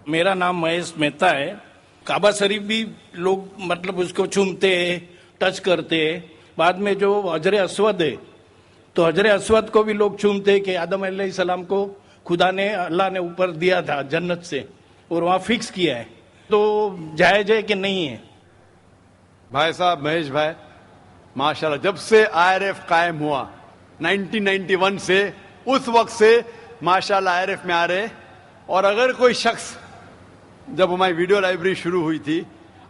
میرا نام مہیش مہتا ہے. کعبہ شریف بھی لوگ مطلب اس کو چومتے ہیں, ٹچ کرتے ہیں. بعد میں جو حجر اسود ہے تو حجر اسود کو بھی لوگ چومتے ہیں کہ آدم علیہ السلام کو خدا نے, اللہ نے اوپر دیا تھا جنت سے اور وہاں فکس کیا ہے. تو جائز ہے کہ نہیں ہے؟ بھائی صاحب مہیش بھائی, ماشاءاللہ جب سے آئی آر ایف قائم ہوا 1991 سے اس وقت سے ماشاءاللہ آئی آر ایف میں آ رہے. اور اگر کوئی شخص, جب ہماری ویڈیو لائبریری شروع ہوئی تھی,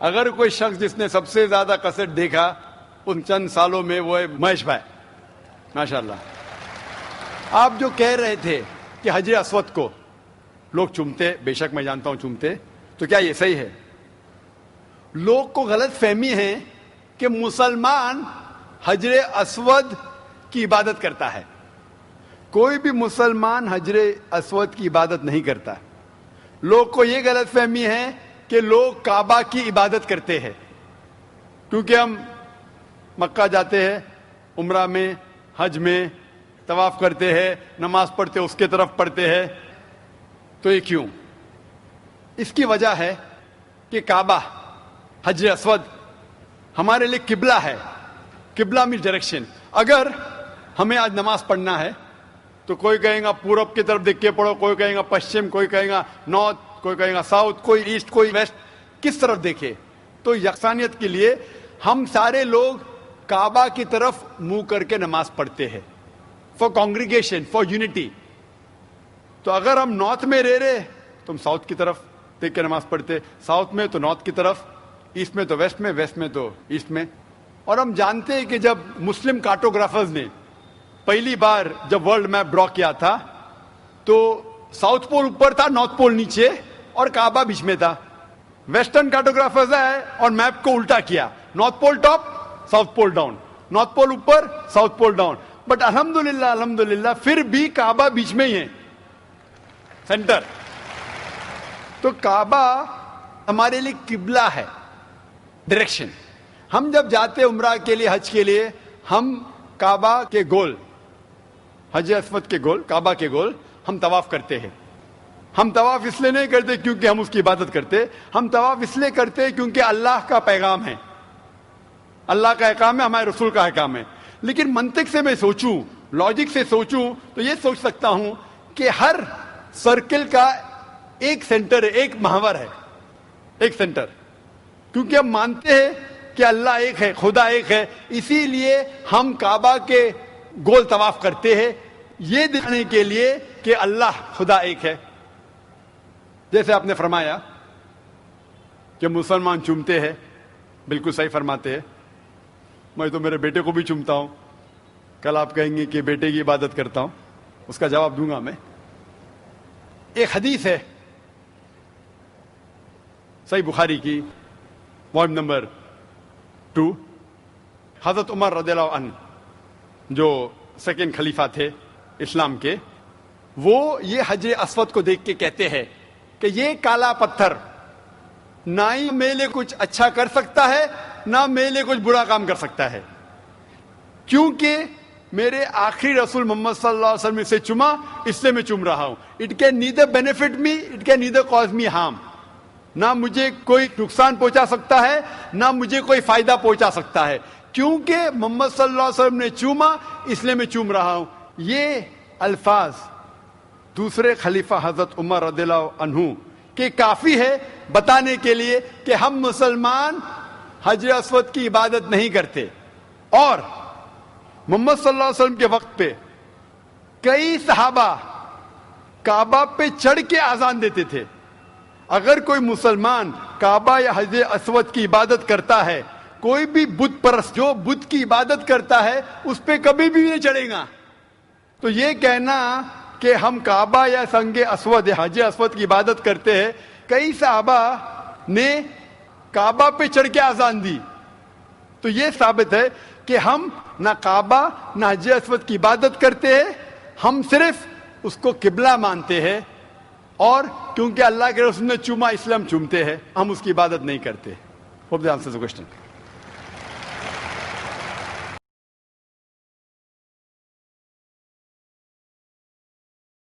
اگر کوئی شخص جس نے سب سے زیادہ کیسٹ دیکھا ان چند سالوں میں وہ ہے مہیش بھائی ماشاءاللہ. آپ جو کہہ رہے تھے کہ حجر اسود کو لوگ چومتے, بے شک میں جانتا ہوں چومتے, تو کیا یہ صحیح ہے؟ لوگ کو غلط فہمی ہے کہ مسلمان حجر اسود کی عبادت کرتا ہے. کوئی بھی مسلمان حجر اسود کی عبادت نہیں کرتا. لوگ کو یہ غلط فہمی ہے کہ لوگ کعبہ کی عبادت کرتے ہیں. کیونکہ ہم مکہ جاتے ہیں, عمرہ میں, حج میں طواف کرتے ہیں, نماز پڑھتے اس کے طرف پڑھتے ہیں. تو یہ کیوں؟ اس کی وجہ ہے کہ کعبہ, حجر اسود ہمارے لیے قبلہ ہے. قبلہ میں ڈائریکشن. اگر ہمیں آج نماز پڑھنا ہے تو کوئی کہے گا پورب کی طرف دیکھ کے پڑھو, کوئی کہے گا پشچم, کوئی کہے گا نارتھ, کوئی کہے گا ساؤتھ, کوئی ایسٹ, کوئی ویسٹ. کس طرف دیکھے؟ تو یکسانیت کے لیے ہم سارے لوگ کعبہ کی طرف منہ کر کے نماز پڑھتے ہیں, فار کانگریگیشن, فار یونٹی. تو اگر ہم نارتھ میں رہ رہے تو ہم ساؤتھ کی طرف دیکھ کے نماز پڑھتے, ساؤتھ میں تو نارتھ کی طرف, ایسٹ میں تو ویسٹ میں, ویسٹ میں تو ایسٹ میں. اور ہم جانتے ہیں کہ جب مسلم کارٹوگرافرز نے پہلی بار جب ورلڈ میپ ڈرا کیا تھا تو ساؤتھ پول اوپر تھا, نارتھ پول نیچے, اور کعبہ بیچ میں تھا. ویسٹرن کارٹوگرافرز آئے اور میپ کو الٹا کیا, north pole top, south pole down, north pole اوپر, ساؤتھ پول ڈاؤن. بٹ الحمدللہ پھر بھی کعبہ بیچ میں ہی ہے, سینٹر. تو کعبہ ہمارے لیے قبلہ ہے, ڈائریکشن. ہم جب جاتے عمرہ کے لیے, حج کے لیے, ہم کعبہ کے گول, حجر اسود کے گول, کعبہ کے گول ہم طواف کرتے ہیں. ہم طواف اس لیے نہیں کرتے کیونکہ ہم اس کی عبادت کرتے, ہم طواف اس لیے کرتے کیونکہ اللہ کا پیغام ہے, اللہ کا احکام ہے, ہمارے رسول کا احکام ہے. لیکن منطق سے میں سوچوں, لاجک سے سوچوں تو یہ سوچ سکتا ہوں کہ ہر سرکل کا ایک سینٹر ہے, ایک محور ہے, ایک سینٹر. کیونکہ ہم مانتے ہیں کہ اللہ ایک ہے, خدا ایک ہے, اسی لیے ہم کعبہ کے گول طواف کرتے ہیں, یہ دکھانے کے لیے کہ اللہ خدا ایک ہے. جیسے آپ نے فرمایا کہ مسلمان چومتے ہیں, بالکل صحیح فرماتے ہیں. میں تو میرے بیٹے کو بھی چومتا ہوں. کل آپ کہیں گے کہ بیٹے کی عبادت کرتا ہوں, اس کا جواب دوں گا میں. ایک حدیث ہے صحیح بخاری کی, والیوم نمبر 2, حضرت عمر رضی اللہ عنہ جو سیکنڈ خلیفہ تھے اسلام کے, وہ یہ حجر اسود کو دیکھ کے کہتے ہیں کہ یہ کالا پتھر نہ ہی میرے لیے کچھ اچھا کر سکتا ہے, نہ میرے لیے کچھ برا کام کر سکتا ہے, کیونکہ میرے آخری رسول محمد صلی اللہ علیہ وسلم سے چوما, اس لیے میں چوم رہا ہوں. It can neither benefit me, it can neither cause me harm. نہ مجھے کوئی نقصان پہنچا سکتا ہے, نہ مجھے کوئی فائدہ پہنچا سکتا ہے, کیونکہ محمد صلی اللہ علیہ وسلم نے چوما, اس لیے میں چوم رہا ہوں. یہ الفاظ دوسرے خلیفہ حضرت عمر رضی اللہ عنہ کہ کافی ہے بتانے کے لیے کہ ہم مسلمان حجر اسود کی عبادت نہیں کرتے. اور محمد صلی اللہ علیہ وسلم کے وقت پہ کئی صحابہ کعبہ پہ چڑھ کے اذان دیتے تھے. اگر کوئی مسلمان کعبہ یا حجر اسود کی عبادت کرتا ہے, کوئی بھی بت پرست جو بت کی عبادت کرتا ہے اس پہ کبھی بھی نہیں چڑھے گا. تو یہ کہنا کہ ہم کعبہ یا سنگ اسود یا حجر اسود کی عبادت کرتے ہیں, کئی صحابہ نے کعبہ پہ چڑھ کے اذان دی, تو یہ ثابت ہے کہ ہم نہ کعبہ نہ حجر اسود کی عبادت کرتے ہیں, ہم صرف اس کو قبلہ مانتے ہیں. اور کیونکہ اللہ کے رسول نے چوما اس لیے ہم چومتے ہیں, ہم اس کی عبادت نہیں کرتے. Hope the answers the question.